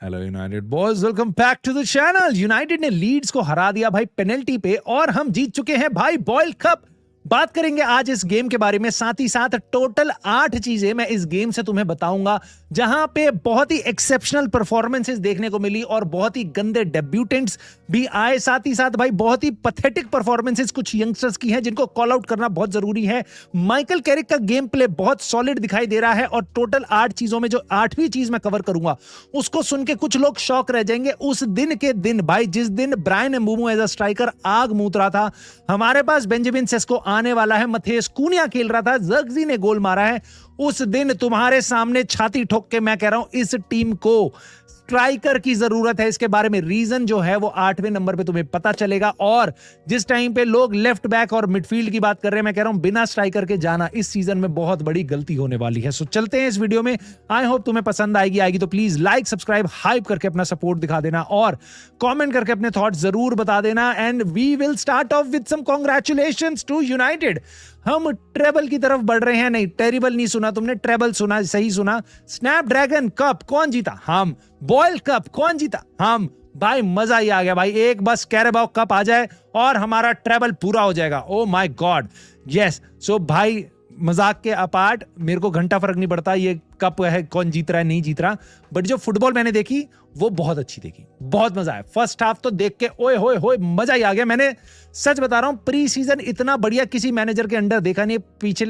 Hello United boys, welcome back to the channel. United ने Leeds को हरा दिया भाई पेनल्टी पे और हम जीत चुके हैं भाई बॉयल कप। बात करेंगे आज इस गेम के बारे में, साथ ही साथ टोटल 8 चीजें मैं इस गेम से तुम्हें बताऊंगा जहां पे बहुत ही एक्सेप्शनल परफॉर्मेंसेस देखने को मिली और बहुत ही गंदे डेब्यूटेंट्स भी आए। साथ ही साथ भाई बहुत ही पैथेटिक परफॉर्मेंसेस कुछ यंगस्टर्स की हैं जिनको कॉल आउट करना बहुत जरूरी है। माइकल कैरिक का गेम प्ले बहुत सॉलिड दिखाई दे रहा है और टोटल 8 चीजों में जो 8वीं चीज मैं कवर करूंगा उसको सुन के कुछ लोग शॉक रह जाएंगे। उस दिन के दिन भाई जिस दिन Bryan Mbeumo as a striker आग मूत रहा था, हमारे पास बेंजामिन सेस्को आने वाला है, मथेस कूनिया खेल रहा था, ज़र्क्ज़ी ने गोल मारा है, उस दिन तुम्हारे सामने छाती ठोक के मैं कह रहा हूं इस टीम को स्ट्राइकर की जरूरत है। इसके बारे में रीजन जो है वो 8वें नंबर पे तुम्हें पता चलेगा। और जिस टाइम पे लोग लेफ्ट बैक और मिडफील्ड की बात कर रहे हैं, मैं कह रहा हूं बिना स्ट्राइकर के जाना इस सीजन में बहुत बड़ी गलती होने वाली है। सो चलते हैं इस वीडियो में। आई होप तुम्हें पसंद आएगी तो प्लीज लाइक सब्सक्राइब हाइप करके अपना सपोर्ट दिखा देना और कमेंट करके अपने थॉट्स जरूर बता देना। And we will start off with some congratulations to United. हम ट्रेबल की तरफ बढ़ रहे हैं। नहीं, टेरिबल नहीं सुना तुमने, ट्रेबल सुना, सही सुना। स्नैपड्रैगन कप कौन जीता? हम। बॉयल कप कौन जीता? हम। भाई मजा ही आ गया भाई। एक बस कैरेबाओ कप आ जाए और हमारा ट्रेबल पूरा हो जाएगा। Oh my God, yes. So भाई मजाक के अपार्ट मेरे को घंटा फर्क नहीं पड़ता ये कप है कौन जीत रहा है नहीं जीत रहा, बट जो फुटबॉल मैंने देखी वो बहुत अच्छी देखी, बहुत मजा आया। फर्स्ट हाफ तो देख के ओए होए होए मजा ही आ गया। मैंने सच बता रहा हूं प्री सीजन इतना बढ़िया किसी मैनेजर के अंडर देखा नहीं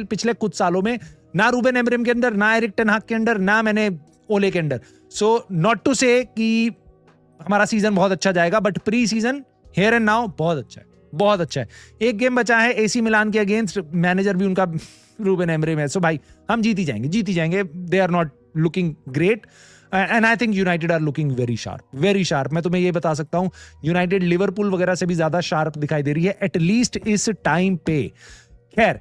पिछले कुछ सालों में, ना रूबेन एमरिम के अंदर, ना एरिक टेन हाग के अंदर, ना मैंने ओले के अंदर। सो नॉट टू से कि हमारा सीजन बहुत अच्छा जाएगा, but pre season here and now बहुत अच्छा है, बहुत अच्छा है। एक गेम बचा है एसी मिलान के अगेंस्ट, मैनेजर भी उनका रूबेन एमरिम है। सो भाई हम जीत ही जाएंगे। They are not looking great and I think United are looking very sharp. मैं तुम्हें ये बता सकता हूं यूनाइटेड लिवरपूल वगैरह से भी ज्यादा शार्प दिखाई दे रही है एटलीस्ट इस टाइम पे। खैर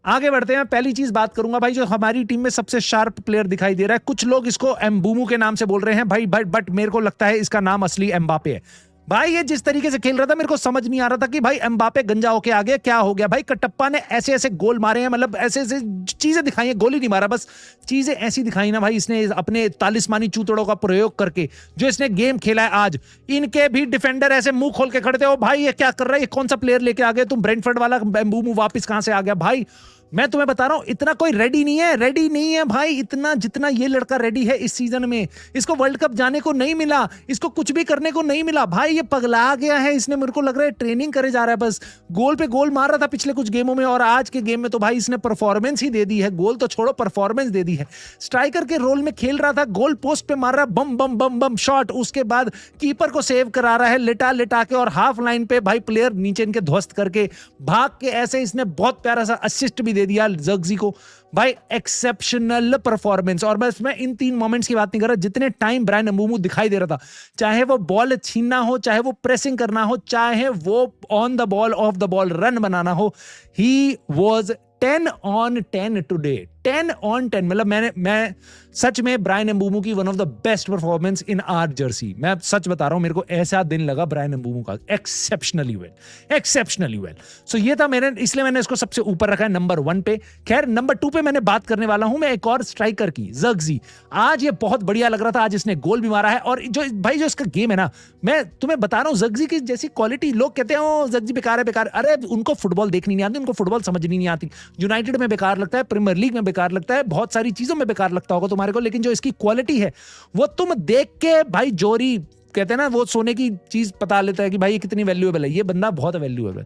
आगे बढ़ते हैं। पहली चीज बात करूंगा भाई जो हमारी टीम में सबसे शार्प प्लेयर दिखाई दे रहा है। कुछ लोग इसको एम्बूमू के नाम से बोल रहे हैं भाई, बट मेरे को लगता है इसका नाम असली एम्बापे है। भाई ये जिस तरीके से खेल रहा था मेरे को समझ नहीं आ रहा था कि भाई एम्बापे गंजा होके आ गया, क्या हो गया भाई। कटप्पा ने ऐसे ऐसे गोल मारे हैं, मतलब ऐसे ऐसे चीजें दिखाई हैं, गोल ही नहीं मारा, बस चीजें ऐसी दिखाई ना भाई इसने अपने तालिस्मानी चूतड़ों का प्रयोग करके जो इसने गेम खेला है आज। इनके भी डिफेंडर ऐसे मुंह खोल के खड़े थे, ओ भाई ये क्या कर रहा है, ये कौन सा प्लेयर लेके आ गए तुम, ब्रेंटफोर्ड वाला एम्बूमू वापस कहां से आ गया भाई। मैं तुम्हें बता रहा हूं इतना कोई रेडी नहीं है भाई, इतना जितना ये लड़का रेडी है इस सीजन में। इसको वर्ल्ड कप जाने को नहीं मिला, इसको कुछ भी करने को नहीं मिला भाई, ये पगला गया है। इसने मेरे को लग रहा है ट्रेनिंग करे जा रहा है, बस गोल पे गोल मार रहा था पिछले कुछ गेमों में और आज के गेम में तो भाई इसने परफॉर्मेंस ही दे दी है। गोल तो छोड़ो, परफॉर्मेंस दे दी है। स्ट्राइकर के रोल में खेल रहा था, गोल पोस्ट पे मार रहा है, बम बम बम बम शॉट, उसके बाद कीपर को सेव करा रहा है लिटा लिटा के, और हाफ लाइन पे भाई प्लेयर नीचे इनके ध्वस्त करके भाग के ऐसे इसने बहुत प्यारा सा असिस्ट भी दे दिया ज़र्क्ज़ी को। भाई एक्सेप्शनल परफॉर्मेंस। और बस मैं इन 3 मोमेंट्स की बात नहीं कर रहा, जितने टाइम ब्रायन एम्बूमू दिखाई दे रहा था, चाहे वो बॉल छीनना हो, चाहे वो प्रेसिंग करना हो, चाहे वो on the ball off the ball run बनाना हो, he was 10 on 10 today. 10 on 10 मतलब मैं सच में ब्रायन एम्बूमू की one of the best performance in are Jersey. मैं सच बता रहा हूं, मेरे को ऐसा दिन लगा ब्रायन एम्बूमू का, एक्सेप्शनली वेल। सो ये था मेरे, इसलिए मैंने इसको सबसे ऊपर रखा है नंबर 1 पे। खैर नंबर 2 पे मैंने बात करने वाला हूं मैं एक और स्ट्राइकर की, ज़र्क्ज़ी। आज ये बहुत बढ़िया लग रहा था, आज इसने गोल भी मारा है। और जो भाई जो इसका गेम है ना, मैं तुम्हें बता रहा हूं ज़र्क्ज़ी की जैसी क्वालिटी, लोग कहते हैं ओ ज़र्क्ज़ी बेकार है। अरे उनको फुटबॉल देखनी नहीं आती, उनको फुटबॉल समझनी नहीं आती। यूनाइटेड में बेकार लगता है, प्रीमियर लीग में बेकार लगता है, बहुत सारी चीजों में बेकार लगता होगा तुम्हारे को, लेकिन जो इसकी क्वालिटी है वो तुम देख के भाई, जोरी कहते हैं ना वो सोने की चीज पता लेता है कि भाई ये कितनी वैल्यूएबल है। ये बंदा बहुत वैल्यूएबल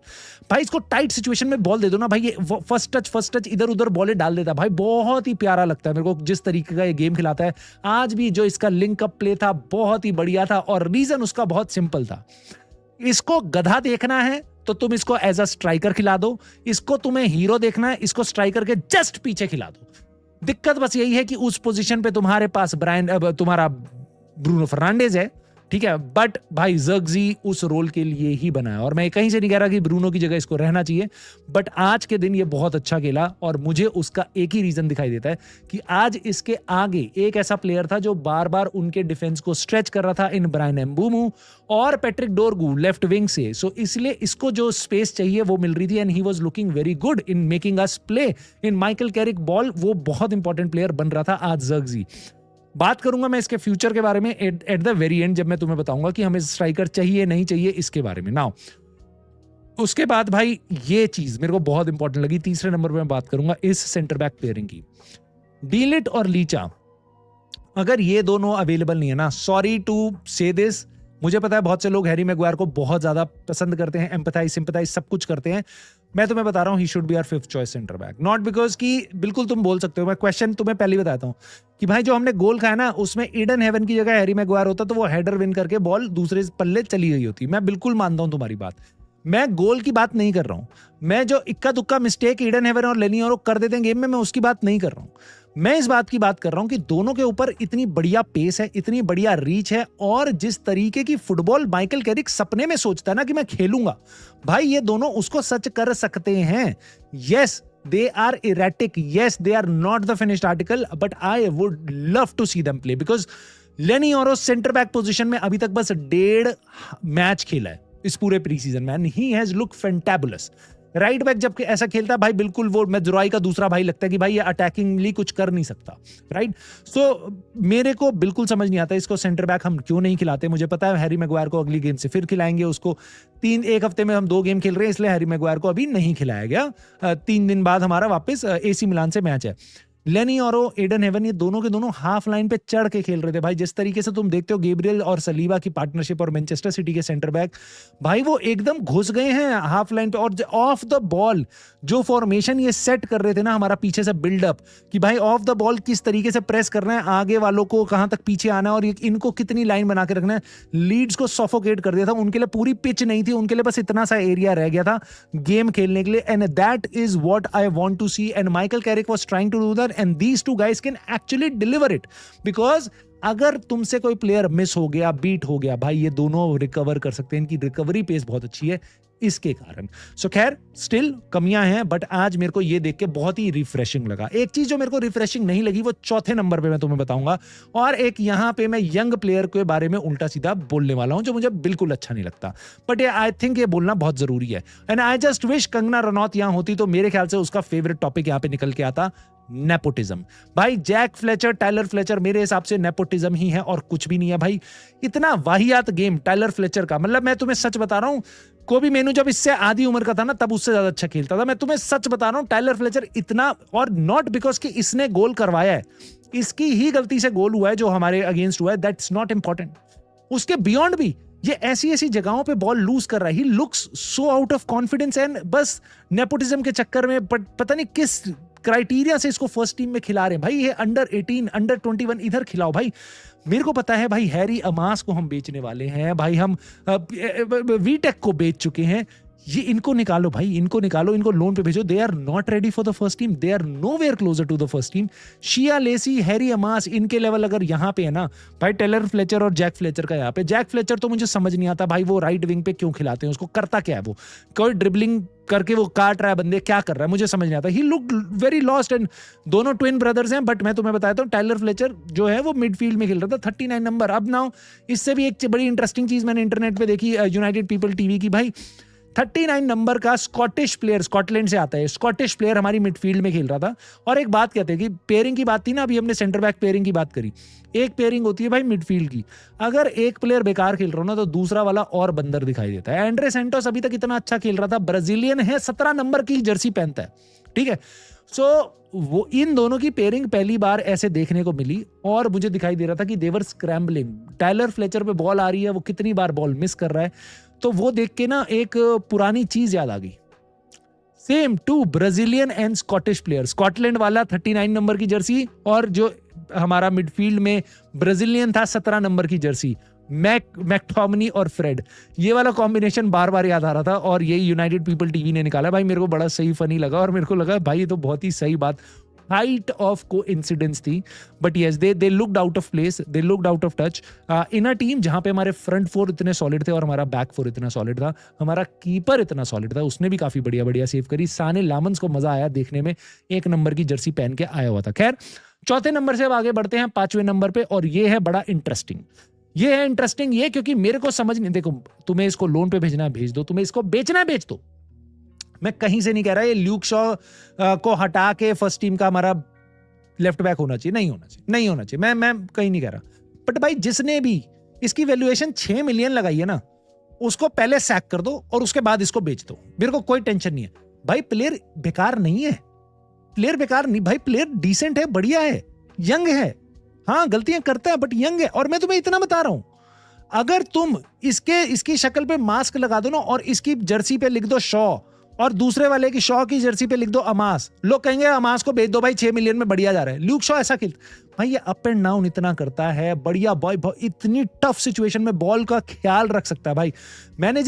भाई। इसको टाइट सिचुएशन में बॉल दे दो ना भाई, ये फर्स्ट टच इधर उधर बॉलें डाल देता है भाई। बहुत ही प्यारा लगता है मेरे को जिस तरीके का ये गेम खिलाता है। आज भी जो इसका लिंक अप प्ले था बहुत ही बढ़िया था, और रीजन उसका बहुत सिंपल था। इसको गधा देखना है तो तुम इसको एज अ स्ट्राइकर खिला दो, इसको तुम्हें हीरो देखना है इसको स्ट्राइकर के जस्ट पीछे खिला दो। दिक्कत बस यही है कि उस पोजीशन पे तुम्हारे पास तुम्हारा ब्रूनो फर्नांडेज है, ठीक है, बट भाई ज़र्क्ज़ी उस रोल के लिए ही बना है। और मैं कहीं से नहीं कह रहा कि ब्रूनो की जगह इसको रहना चाहिए, बट आज के दिन ये बहुत अच्छा खेला और मुझे उसका एक ही रीजन दिखाई देता है कि आज इसके आगे एक ऐसा प्लेयर था जो बार बार उनके डिफेंस को स्ट्रेच कर रहा था इन ब्रायन एम्बूमू और पैट्रिक डोरगू लेफ्ट विंग से। सो इसलिए इसको जो स्पेस चाहिए वो मिल रही थी, and he was looking very good in making us play in Michael Carrick ball. वो बहुत इंपॉर्टेंट प्लेयर बन रहा था आज ज़र्क्ज़ी। बात करूंगा मैं इसके फ्यूचर के बारे में एट द वेरी एंड, जब मैं तुम्हें बताऊंगा कि हमें स्ट्राइकर चाहिए नहीं चाहिए इसके बारे में। नाउ उसके बाद भाई ये चीज मेरे को बहुत इंपॉर्टेंट लगी, तीसरे नंबर पे मैं बात करूंगा इस सेंटर बैक पेयरिंग की। डीलिट और लीचा, अगर ये दोनों अवेलेबल नहीं है ना, सॉरी टू से दिस, मुझे पता है बहुत से लोग हैरी मैगवायर को बहुत ज्यादा पसंद करते हैं, एम्पैथाइज सिंपैथाइज सब कुछ करते हैं। मैं तुम्हें बता रहा हूं he should be our 5th choice centre back, not because कि बिल्कुल तुम बोल सकते हो, मैं क्वेश्चन तुम्हें पहले ही बताता हूं कि भाई जो हमने गोल खाया ना उसमें ईडन हेवन की जगह हैरी मैगवायर होता तो वो हेडर विन करके बॉल दूसरे पल्ले चली गई होती। मैं बिल्कुल मानता हूं तुम्हारी बात, मैं गोल की बात नहीं कर रहा हूं, मैं जो इक्का दुक्का मिस्टेक ईडन हेवन और लेनी और कर देते हैं गेम में, मैं उसकी बात नहीं कर रहा हूं। मैं इस बात की बात कर रहा हूं कि दोनों के ऊपर इतनी बढ़िया पेस है, इतनी बढ़िया रीच है, और जिस तरीके की फुटबॉल माइकल कैरिक सपने में सोचता है ना कि मैं खेलूंगा, भाई ये दोनों उसको सच कर सकते हैं। Yes they are erratic, yes they are not the finished article, but I would love to see them play because लेनी और सेंटर बैक पोजीशन में अभी तक बस 1.5 मैच खेला है इस पूरे प्री सीजन में, he has look fantabulous. Right back जब ऐसा खेलता है भाई, बिल्कुल वो मेजुराई का दूसरा भाई लगता है कि भाई ये अटैकिंगली कुछ कर नहीं सकता, राइट। सो मेरे को बिल्कुल समझ नहीं आता इसको सेंटर बैक हम क्यों नहीं खिलाते। मुझे पता है हैरी मैगवायर को अगली गेम से फिर खिलाएंगे, उसको एक हफ्ते में हम 2 गेम खेल रहे हैं, इसलिए हैरी मैगवायर को अभी नहीं खिलाया गया। 3 दिन बाद हमारा वापस AC मिलान से मैच है। लेनी और एडन हेवन, ये दोनों के दोनों हाफ लाइन पे चढ़ के खेल रहे थे भाई। जिस तरीके से तुम देखते हो गैब्रियल और सलीबा की पार्टनरशिप और मैनचेस्टर सिटी के सेंटर बैक, भाई वो एकदम घुस गए हैं हाफ लाइन पे, और ऑफ द बॉल जो फॉर्मेशन ये सेट कर रहे थे ना हमारा पीछे से बिल्डअप, कि भाई ऑफ द बॉल किस तरीके से प्रेस करना है, आगे वालों को कहां तक पीछे आना है और इनको कितनी लाइन बना के रखना है, लीड्स को सफोकेट कर दिया था। उनके लिए पूरी पिच नहीं थी, उनके लिए बस इतना सा एरिया रह गया था गेम खेलने के लिए, and that is what I want to see, and Michael Carrick was trying to do that, and these two guys can actually deliver it. Because अगर तुमसे कोई प्लेयर मिस हो गया, बीट हो गया, भाई ये दोनों रिकवर कर सकते हैं, इनकी रिकवरी पेस बहुत अच्छी है इसके कारण। सो खैर स्टिल कमियां हैं, बट आज मेरे को ये देख के बहुत ही रिफ्रेशिंग लगा। एक चीज जो मेरे को रिफ्रेशिंग नहीं लगी वो चौथे नंबर पे मैं तुम्हें बताऊंगा, और एक यहां पे मैं यंग प्लेयर के बारे में उल्टा सीधा बोलने वाला हूं जो मुझे बिल्कुल अच्छा नहीं लगता, बट ये आई थिंक ये बोलना बहुत जरूरी है। And I just wish Kangana Ranaut यहां होती तो मेरे ख्याल से उसका फेवरेट टॉपिक यहां पे निकल के आता, नेपोटिज्म। भाई जैक फ्लेचर, टाइलर फ्लेचर मेरे हिसाब से नेपोटिज्म ही है और कुछ भी नहीं है भाई। इतना वाहियात गेम टाइलर फ्लेचर का, मतलब मैं तुम्हें सच बता रहा हूं, कोबी मेनू जब इससे आधी उम्र का था ना तब उससे ज्यादा अच्छा खेलता था। मैं तुम्हें सच बता रहा हूं, टाइलर फ्लेचर इतना, और नॉट बिकॉज कि इसने गोल करवाया है, इसकी ही गलती से गोल हुआ है जो हमारे अगेंस्ट हुआ है, दैट्स नॉट इंपॉर्टेंट। उसके बियॉन्ड भी ये ऐसी ऐसी जगहों पे बॉल लूज कर रहा है, he looks so out of confidence, and बस नेपोटिज्म के चक्कर में पता नहीं किस क्राइटेरिया से इसको फर्स्ट टीम में खिला रहे हैं। भाई ये अंडर 18, अंडर 21 इधर खिलाओ भाई। मेरे को पता है भाई हैरी अमास को हम बेचने वाले हैं भाई, हम वीटेक को बेच चुके हैं, ये इनको निकालो भाई, इनको निकालो, इनको लोन पे भेजो। They are not ready for the first team, they are nowhere closer to the first team. Shea Lacey, Harry Amass, इनके लेवल अगर यहाँ पे है ना भाई, टेलर फ्लेचर और जैक फ्लेचर का यहाँ पे, जैक फ्लेचर तो मुझे समझ नहीं आता भाई वो राइट विंग पे क्यों खिलाते हैं उसको, करता क्या है वो, कोई ड्रिबलिंग करके वो काट रहा है बंदे, क्या कर रहा है मुझे समझ नहीं आता। ही लुक वेरी लॉस्ट, एंड दोनों ट्विन ब्रदर्स हैं, बट मैं तुम्हें बताता हूँ टाइलर फ्लेचर जो है वो मिडफील्ड में खेल रहा था, 39 नंबर। अब नाउ इससे भी एक बड़ी इंटरेस्टिंग चीज मैंने इंटरनेट पे देखी यूनाइटेड पीपल टीवी की, भाई 39 नंबर का स्कॉटिश प्लेयर, स्कॉटलैंड से आता है, स्कॉटिश प्लेयर हमारी मिडफील्ड में खेल रहा था। और एक बात कहते हैं कि पेयरिंग की बात थी ना, अभी हमने सेंटर बैक पेयरिंग की बात करी, एक पेयरिंग होती है भाई मिडफील्ड की, अगर एक प्लेयर बेकार खेल रहा हो ना तो दूसरा वाला और बंदर दिखाई देता है। एंड्रे सेंटोस अभी तक इतना अच्छा खेल रहा था, ब्राजीलियन है, 17 नंबर की जर्सी पहनता है, ठीक है। सो वो इन दोनों की पेयरिंग पहली बार ऐसे देखने को मिली, और मुझे दिखाई दे रहा था कि देवर स्क्रैम्बलिंग, टाइलर फ्लेचर पे बॉल आ रही है, वो कितनी बार बॉल मिस कर रहा है, तो वो देख के ना एक पुरानी चीज याद आ गई। Same to Brazilian and Scottish player, Scotland वाला 39 नंबर की जर्सी, और जो हमारा मिडफील्ड में ब्राजीलियन था 17 नंबर की जर्सी, मैकटोमिनी और फ्रेड, ये वाला कॉम्बिनेशन बार बार याद आ रहा था, और यही यूनाइटेड पीपल टीवी ने निकाला। भाई मेरे को बड़ा सही फनी लगा, और मेरे को लगा भाई ये तो बहुत ही सही बात, हाइट ऑफ कोइंसिडेंस थी, but yes they looked out of place, they looked out of touch in a team जहां पे हमारे फ्रंट फोर इतने सॉलिड थे और हमारा बैक फोर इतना सॉलिड था, हमारा कीपर इतना सॉलिड था, उसने भी काफी बढ़िया बढ़िया सेव करी। साने लामंस को मजा आया देखने में, 1 नंबर की जर्सी पहन के आया हुआ था। खैर चौथे नंबर से अब आगे बढ़ते हैं 5वें नंबर पे, और ये है बड़ा इंटरेस्टिंग। ये है इंटरेस्टिंग ये क्योंकि मेरे को समझ नहीं, देखो तुम्हें इसको लोन पे भेजना है भेज दो, तुम्हें इसको बेचना है बेच दो, मैं कहीं से नहीं कह रहा। ये ल्यूक शॉ को हटा के फर्स्ट टीम का हमारा लेफ्ट बैक होना चाहिए, नहीं होना चाहिए, नहीं होना चाहिए, मैं कहीं नहीं कह रहा, बट भाई जिसने भी इसकी वैल्यूएशन 6 मिलियन लगाई है ना, उसको पहले सैक कर दो और उसके बाद इसको बेच दो, मेरे को कोई टेंशन नहीं है भाई। प्लेयर बेकार नहीं है, प्लेयर बेकार नहीं भाई, प्लेयर डिसेंट है, बढ़िया है, यंग है, हाँ गलतियां करता है बट यंग है। और मैं तुम्हें इतना बता रहा हूं, अगर तुम इसकी शक्ल पे मास्क लगा दो ना और इसकी जर्सी पे लिख दो शॉ और दूसरे वाले की शॉ की जर्सी पे लिख दो अमास, लोग कहेंगे अमास को बेच दो भाई, 6 मिलियन में बढ़िया जा रहा है। ल्यूक शॉ ऐसा खेल भाई, ये अप एंड डाउन इतना करता है, बढ़िया बॉय, इतनी टफ सिचुएशन में बॉल का ख्याल रख सकता है भाई। मैंने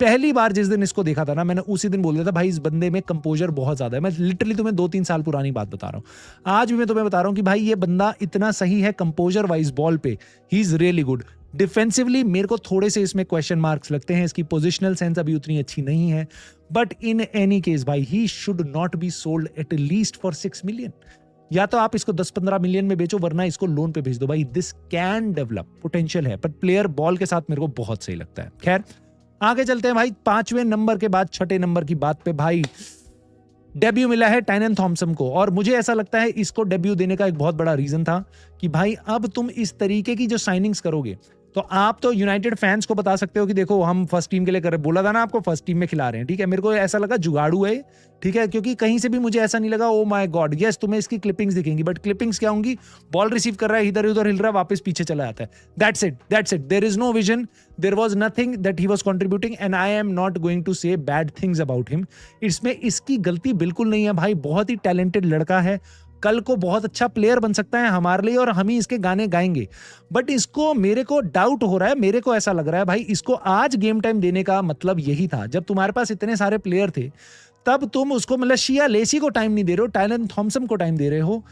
पहली बार जिस दिन इसको देखा था ना, मैंने उसी दिन बोल दिया था भाई इस बंदे में कंपोजर बहुत ज्यादा है। मैं लिटरली तुम्हें 2-3 साल पुरानी बात बता रहा हूं, आज भी मैं तुम्हें बता रहा हूं कि भाई ये बंदा इतना सही है कंपोजर वाइज बॉल पे, he is really good. Defensively मेरे को थोड़े से इसमें क्वेश्चन मार्क्स लगते हैं, इसकी पोजिशनल सेंस अभी उतनी अच्छी नहीं है, बट इन एनी केस भाई he should not be sold at least for 6 million. या तो आप इसको 10-15 मिलियन में बेचो, वरना इसको लोन पे भेज दो भाई। दिस कैन डेवलप, पोटेंशियल है, बट प्लेयर बॉल के साथ मेरे को बहुत सही लगता है। खैर आगे चलते हैं भाई, 5वें नंबर के बाद 6ठे नंबर की बात पे भाई डेब्यू मिला है टाइनन थॉमसन को। और मुझे ऐसा लगता है इसको डेब्यू देने का एक बहुत बड़ा रीजन था कि भाई अब तुम इस तरीके की जो साइनिंग्स करोगे तो आप तो यूनाइटेड फैंस को बता सकते हो कि देखो हम फर्स्ट टीम के लिए कर रहे, बोला था ना आपको फर्स्ट टीम में खिला रहे हैं, ठीक है। मेरे को ऐसा लगा जुगाड़ू है, ठीक है, क्योंकि कहीं से भी मुझे ऐसा नहीं लगा ओ माय गॉड। यस तुम्हें इसकी क्लिपिंग्स दिखेंगी, बट क्लिपिंग्स क्या होंगी, बॉल रिसीव कर रहा है, इधर उधर हिल रहा है, वापस पीछे चला जाता है, that's it. There is no vision, there was nothing that he was contributing, and I am not going to say bad things about him. इसमें इसकी गलती बिल्कुल नहीं है भाई, बहुत ही टैलेंटेड लड़का है, कल को बहुत अच्छा प्लेयर बन सकता है हमारे लिए और हम ही इसके गाने गाएंगे। बट इसको मेरे को डाउट हो रहा है, मेरे को ऐसा लग रहा है भाई इसको आज गेम टाइम देने का मतलब यही था। जब तुम्हारे पास इतने सारे प्लेयर थे तब तुम उसको मतलब शिया लेसी को टाइम नहीं दे रहे हो, टाइलन थॉमसन को टाइम दे रहे हो।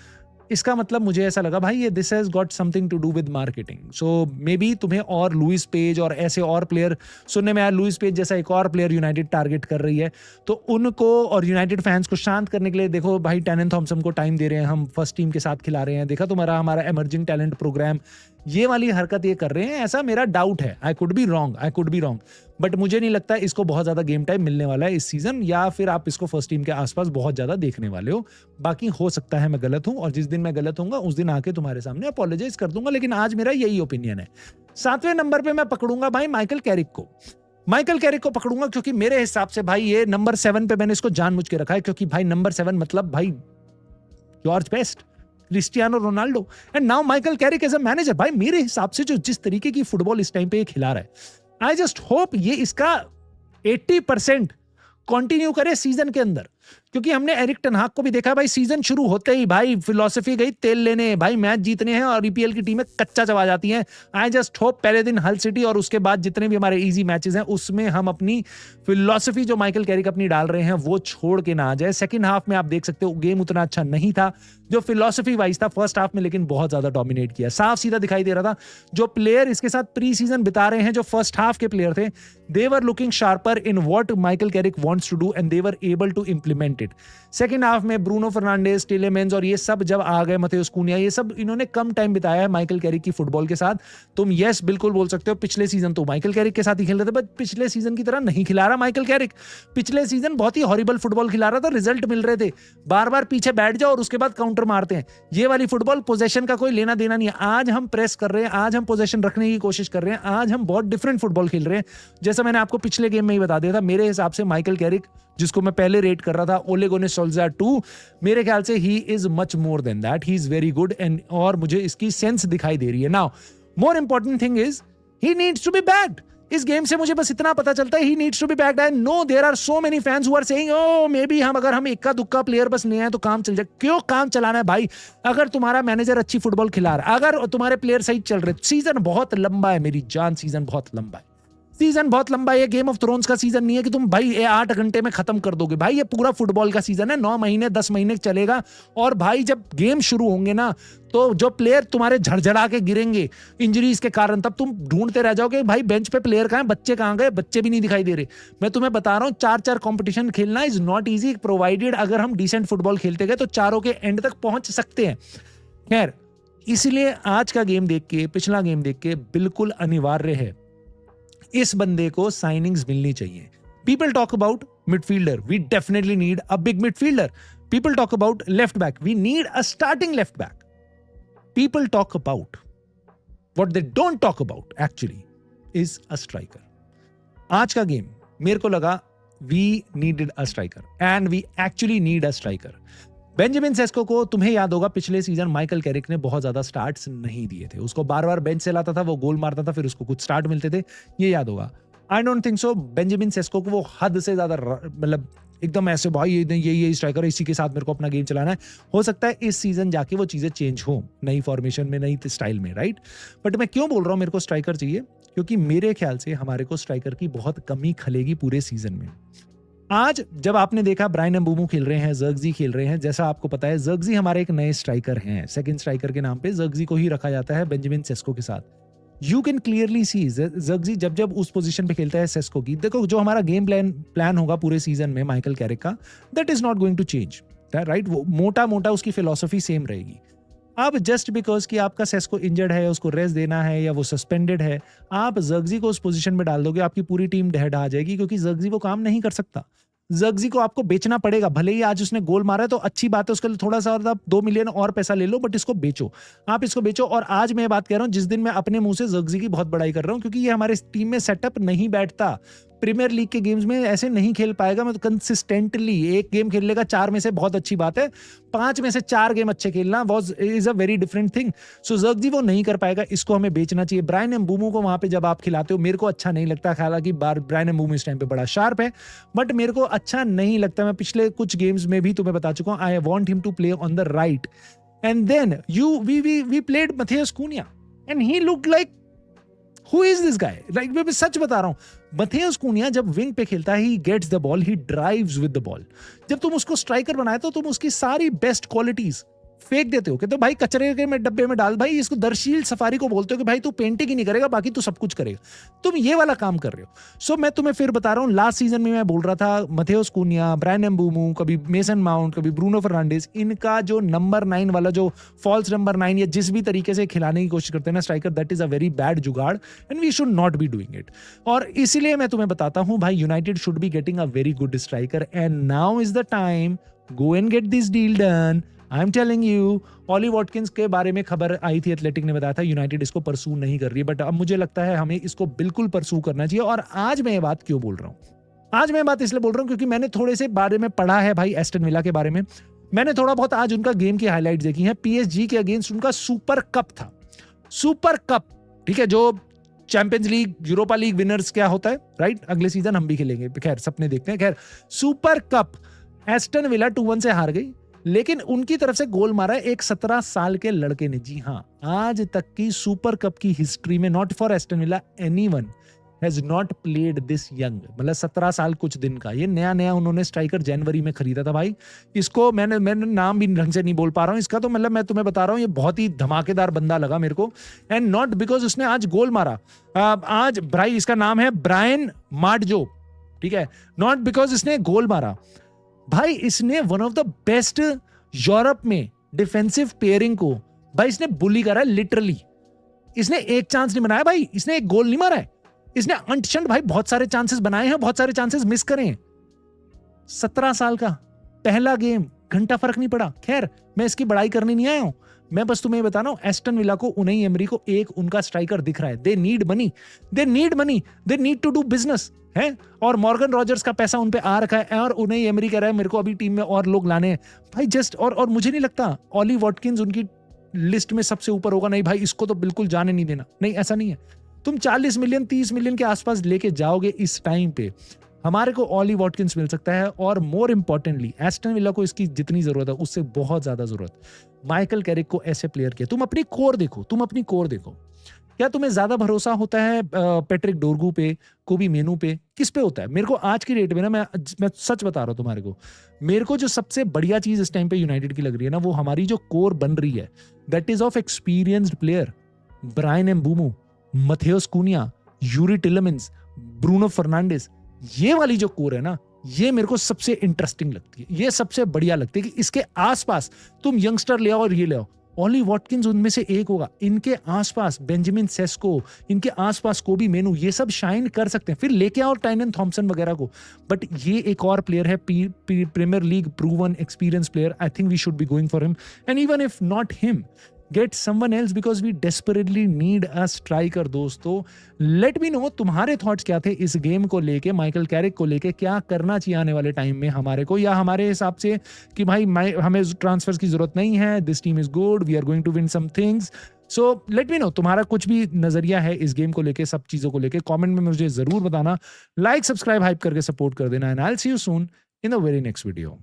इसका मतलब मुझे ऐसा लगा भाई ये this has got something to do with marketing. So maybe तुम्हें और लुइस पेज और ऐसे और प्लेयर सुनने में आया, लुइस पेज जैसा एक और प्लेयर यूनाइटेड टारगेट कर रही है, तो उनको और यूनाइटेड फैंस को शांत करने के लिए देखो भाई टाइलन थॉमसन को टाइम दे रहे हैं, हम फर्स्ट टीम के साथ खिला रहे हैं, देखा तुम्हारा हमारा इमर्जिंग टैलेंट प्रोग्राम, ये वाली हरकत ये कर रहे हैं, ऐसा मेरा डाउट है। I could be wrong, but मुझे नहीं लगता इसको बहुत ज्यादा गेम टाइम मिलने वाला है इस सीजन, या फिर आप इसको फर्स्ट टीम के आसपास बहुत ज्यादा देखने वाले हो। बाकी हो सकता है मैं गलत हूं, और जिस दिन मैं गलत होऊंगा उस दिन आके तुम्हारे सामने अपोलोजाइज कर दूंगा, लेकिन आज मेरा यही ओपिनियन है। 7वें नंबर पे मैं पकड़ूंगा भाई माइकल कैरिक को पकड़ूंगा, क्योंकि मेरे हिसाब से भाई ये नंबर 7 पे मैंने इसको जानबूझ के रखा है, क्योंकि भाई नंबर 7 मतलब भाई George Best, Cristiano Ronaldo, and now Michael Carrick as a manager. भाई मेरे हिसाब से जो जिस तरीके की फुटबॉल इस टाइम पे खिला रहा है, आई जस्ट होप ये इसका 80% कंटिन्यू करे सीजन के अंदर, क्योंकि हमने एरिक टेन हाग को भी देखा भाई, सीजन शुरू होते ही भाई फिलॉसफी गई तेल लेने, भाई मैच जीतने हैं, और ईपीएल की टीमें कच्चा चबा जाती हैं। आई जस्ट होप पहले दिन हल सिटी और उसके बाद जितने भी हमारे इजी मैचेस हैं उसमें हम अपनी फिलॉसफी जो माइकल कैरिक अपनी डाल रहे हैं वो छोड़ के ना आ जाए। सेकंड हाफ में आप देख सकते हो गेम उतना अच्छा नहीं था जो फिलॉसफी वाइज था फर्स्ट हाफ में, लेकिन बहुत ज्यादा डोमिनेट किया, साफ सीधा दिखाई दे रहा था। जो प्लेयर इसके साथ प्री सीजन बिता रहे हैं, जो फर्स्ट हाफ के प्लेयर थे, they were looking sharper in what Michael Carrick wants to do and they were able to implement it. Second half में ब्रूनो फर्नांडेज, टिलेमेंस और ये सब जब आ गए, मथेउस कुन्या, ये सब इन्होंने कम टाइम बिताया है माइकल कैरिक की फुटबॉल के साथ। तुम यस बिल्कुल बोल सकते हो पिछले सीजन तो माइकल कैरिक के साथ ही खेल रहे थे, बट पिछले सीजन की तरह नहीं खिला रहा माइकल कैरिक। पिछले सीजन बहुत ही हॉरिबल फुटबॉल खिला रहा था, रिजल्ट मिल रहे थे, बार बार पीछे बैठ जाओ और उसके बाद काउंटर मारते हैं। ये वाली फुटबॉल पोजेशन का कोई लेना देना नहीं है। आज हम प्रेस कर रहे हैं, आज हम पोजेशन रखने की कोशिश कर रहे हैं, आज हम बहुत डिफरेंट फुटबॉल खेल रहे हैं। जैसा मैंने आपको पिछले गेम में ही बता दिया था, मेरे हिसाब से माइकल कैरिक, जिसको मैं पहले रेट कर रहा था ओले गुनर सोल्जायर 2, मेरे ख्याल से he is much more than that, he is very good, and और मुझे इसकी सेंस दिखाई दे रही है। Now more important thing is he needs to be backed. इस गेम से मुझे बस इतना पता चलता है, he needs to be backed. I know there are so many fans who are saying oh maybe अगर हम इक्का दुक्का प्लेयर बस ले आए तो काम चल जाए। क्यों काम चलाना है भाई? अगर तुम्हारा मैनेजर अच्छी फुटबॉल खिला रहा है, अगर तुम्हारे प्लेयर सही चल रहे, सीजन बहुत लंबा है मेरी जान, सीजन बहुत लंबा है, सीजन बहुत लंबा है। ये गेम ऑफ थ्रोन्स का सीजन नहीं है कि तुम भाई 8 घंटे में खत्म कर दोगे। भाई ये पूरा फुटबॉल का सीजन है, 9 महीने 10 महीने चलेगा। और भाई जब गेम शुरू होंगे ना, तो जो प्लेयर तुम्हारे झड़झड़ा के गिरेंगे इंजरीज के कारण, तब तुम ढूंढते रह जाओगे भाई बेंच पे प्लेयर कहां है, बच्चे कहां गए, बच्चे भी नहीं दिखाई दे रहे। मैं तुम्हें बता रहा हूं 4-4 कंपटीशन खेलना इज नॉट इजी, प्रोवाइडेड अगर हम डिसेंट फुटबॉल खेलते गए तो चारों के एंड तक पहुंच सकते हैं। खैर, इसलिए आज का गेम देख के, पिछला गेम देख के बिल्कुल अनिवार्य है इस बंदे को साइनिंग्स मिलनी चाहिए। People talk about midfielder. We definitely need a big midfielder. People talk about left back. We need a starting left back. People talk about. What they don't talk about actually is a striker. आज का game मेरे को लगा we needed a striker and we actually need a striker. Benjamin Sesko को तुम्हें याद होगा पिछले सीजन माइकल कैरिक ने बहुत ज्यादा स्टार्ट्स नहीं दिए थे. उसको बार-बार बेंच से लाता था, वो गोल मारता था, फिर उसको कुछ स्टार्ट मिलते थे. ये याद होगा. I don't think so Benjamin Sesko को वो हद से ज्यादा मतलब एकदम ऐसे भाई ये स्ट्राइकर इसी के साथ मेरे को अपना गेम चलाना है. हो सकता है इस सीजन जाके वो चीजें चेंज हो, नई फॉर्मेशन में, नई स्टाइल में, राइट. बट मैं क्यों बोल रहा हूं मेरे को स्ट्राइकर चाहिए? क्योंकि मेरे ख्याल से हमारे को स्ट्राइकर की बहुत कमी खलेगी पूरे सीजन में. आज जब आपने देखा ब्रायन एम्बूमो खेल रहे हैं, ज़र्क्ज़ी खेल रहे हैं, जैसा आपको पता है ज़र्क्ज़ी हमारे एक नए स्ट्राइकर हैं. सेकंड स्ट्राइकर के नाम पे ज़र्क्ज़ी को ही रखा जाता है बेंजामिन सेस्को के साथ. यू कैन क्लियरली सी ज़र्क्ज़ी जब उस पोजीशन पे खेलता है सेस्को की, देखो जो हमारा गेम प्लान होगा पूरे सीजन में माइकल कैरिक का, that is not going to change, right. वो मोटा उसकी फिलॉसफी सेम रहेगी. अब जस्ट बिकॉज कि आपका सेस्को इंजर्ड है, उसको रेस्ट देना है या वो सस्पेंडेड है, आप ज़र्क्ज़ी को उस पोजीशन में डाल दोगे, आपकी पूरी टीम ढह जाएगी, क्योंकि ज़र्क्ज़ी वो काम नहीं कर सकता. ज़र्क्ज़ी को आपको बेचना पड़ेगा. भले ही आज उसने गोल मारा है तो अच्छी बात है, उसके लिए थोड़ा सा और 2 मिलियन और पैसा ले लो, बट इसको बेचो, आप इसको बेचो. और आज मैं बात कर रहा हूं जिस दिन मैं अपने मुंह से ज़र्क्ज़ी की बहुत बड़ाई कर रहा हूं, क्योंकि ये हमारे टीम में सेटअप नहीं बैठता. प्रीमियर लीग के गेम्स में ऐसे नहीं खेल पाएगा. मैं तो कंसिस्टेंटली एक गेम खेल लेगा 4 में से, बहुत अच्छी बात है. 5 में से 4 गेम अच्छे खेलना is a very different thing. So Zirkzee वो नहीं कर पाएगा, इसको हमें बेचना चाहिए. ब्रायन एम्बूमो को वहां पे जब आप खिलाते हो, मेरे को अच्छा नहीं लगता. हालांकि ब्रायन एम्बूमो इस टाइम पे बड़ा शार्प है, बट मेरे को अच्छा नहीं लगता. मैं पिछले कुछ गेम्स में भी तुम्हें बता चुका हूं, I want him to play on the right. And then we played Matheus Cunha and he looked like Who is this guy? Like, मैं सच बता रहा हूं, मैथियस कूनिया जब विंग पे खेलता है, he gets the ball, he drives with the ball. जब तुम उसको स्ट्राइकर बनाए तो तुम उसकी सारी बेस्ट क्वालिटीज फेंक देते हो कि तो भाई कचरे के में डब्बे में डाल. भाई इसको दरशील सफारी को बोलते हो कि भाई तू पेंटिंग ही नहीं करेगा, बाकी तू सब कुछ करेगा. तुम ये वाला काम कर रहे हो. सो मैं तुम्हें फिर बता रहा हूं, लास्ट सीजन में मैं बोल रहा था मैथियस कूनिया, ब्रायन एम्बूमो, कभी मेसन माउंट, कभी ब्रूनो फर्नांडिस, इनका जो नंबर 9 वाला, जो फॉल्स नंबर 9 या जिस भी तरीके से खिलाने की कोशिश करते हैं ना striker, that is a very bad jugaad and we should not be doing it. और इसीलिए मैं तुम्हें बताता हूं भाई, United should be getting a very good striker and now is the time. Go and get this deal done. I am telling you. Ollie Watkins के बारे में खबर आई थी, एथलेटिक ने बताया था यूनाइटेड इसको परसू नहीं कर रही है, बट अब मुझे लगता है हमें इसको बिल्कुल परसू करना चाहिए. और आज मैं ये बात क्यों बोल रहा हूं? आज मैं बात इसलिए बोल रहा हूं क्योंकि मैंने थोड़े से बारे में पढ़ा है भाई एस्टन विला के बारे में. मैंने थोड़ा बहुत आज उनका गेम की हाईलाइट्स देखी है. पीएसजी के अगेंस्ट उनका सुपर कप था. सुपर कप, ठीक है, जो champions league, Europa league winners क्या होता है, राइट. अगले सीजन हम भी खेलेंगे, खैर सपने देखते हैं. खैर, सुपर कप एस्टन विला 2-1 से हार गई, लेकिन उनकी तरफ से गोल मारा एक 17 साल के लड़के ने. जी हां, आज तक की सुपर कप की हिस्ट्री में, not for Aston villa, anyone has not played this young. मतलब 17 साल कुछ दिन का. ये नया उन्होंने स्ट्राइकर जनवरी में खरीदा था भाई. इसको मैंने नाम भी ढंग से नहीं बोल पा रहा हूं इसका, तो मतलब मैं तुम्हें बता रहा हूं ये बहुत ही धमाकेदार बंदा लगा मेरे को. एंड नॉट बिकॉज उसने आज गोल मारा. आज भाई इसका नाम है ब्रायन मार्डजो, ठीक है. नॉट बिकॉज इसने गोल मारा भाई, इसने one of the best Europe में डिफेंसिव पेयरिंग को भाई इसने बुली करा है लिटरली. इसने एक चांस नहीं बनाया भाई, इसने एक गोल नहीं मारा है. इसने अंटशंट भाई बहुत सारे चांसेस बनाए हैं, बहुत सारे चांसेस मिस करे हैं. 17 साल का पहला गेम, घंटा फर्क नहीं पड़ा. खैर, मैं इसकी बड़ाई करने नहीं आया हूं, मैं बस तुम्हें बता रहा हूं एस्टन विला को, उनई एमरी को एक उनका स्ट्राइकर दिख रहा है. They need money, they need to do business है. और मॉर्गन रॉजर्स का पैसा उन पे आ रखा है, और उनई एमरी कह रहा है मेरे को अभी टीम में और लोग लाने हैं भाई. जस्ट और मुझे नहीं लगता ऑली वॉटकिंस उनकी लिस्ट में सबसे ऊपर होगा. नहीं भाई, इसको तो बिल्कुल जाने नहीं देना. नहीं, ऐसा नहीं है. तुम 40 मिलियन 30 मिलियन के आसपास लेके जाओगे इस टाइम पे, हमारे को ऑली वॉटकिंस मिल सकता है. और मोर इंपॉर्टेंटली एस्टन विला को इसकी जितनी जरूरत है उससे बहुत ज्यादा जरूरत. माइकल कैरिक को ऐसे प्लेयर के, तुम अपनी कोर देखो. क्या तुम्हें ज्यादा भरोसा होता है पैट्रिक डोरगू पे, कोबी मेनू पे, किस पे होता है? मेरे को आज की डेट में ना, मैं सच बता रहा हूं तुम्हारे को, मेरे को जो सबसे बढ़िया चीज इस टाइम पे यूनाइटेड की लग रही है ना, वो हमारी जो कोर बन रही है, that is of experienced player. Bryan Mbeumo, Matheus Cunha, Youri Tielemans, Bruno Fernandes, ये वाली जो कोर है ना, ये मेरे को सबसे इंटरेस्टिंग लगती है, ये सबसे बढ़िया लगती है कि इसके आसपास तुम यंगस्टर ले आओ और ये ले आओ. ओली वॉटकिंस उनमें से एक होगा। इनके आसपास बेंजामिन सेस्को, इनके आसपास कोबी मेनू, ये सब शाइन कर सकते हैं। फिर लेके आओ टाइनन थॉमसन वगैरह को, बट ये एक और प्लेयर है, premier league proven experience player. I think we should be going for him, and even if not him, get someone else because we desperately need a striker. दोस्तों लेट मी नो तुम्हारे thoughts क्या थे इस game को लेके, Michael Carrick को लेके। क्या करना चाहिए आने वाले टाइम में हमारे को, या हमारे हिसाब से कि भाई हमें ट्रांसफर्स की जरूरत नहीं है, this team is good, we are going to win some things. So let me know तुम्हारा कुछ भी नजरिया है इस गेम को लेके, सब चीजों को लेके कमेंट में मुझे जरूर बताना। लाइक सब्सक्राइब हाइप करके सपोर्ट कर देना, and I will see you soon in the very next video.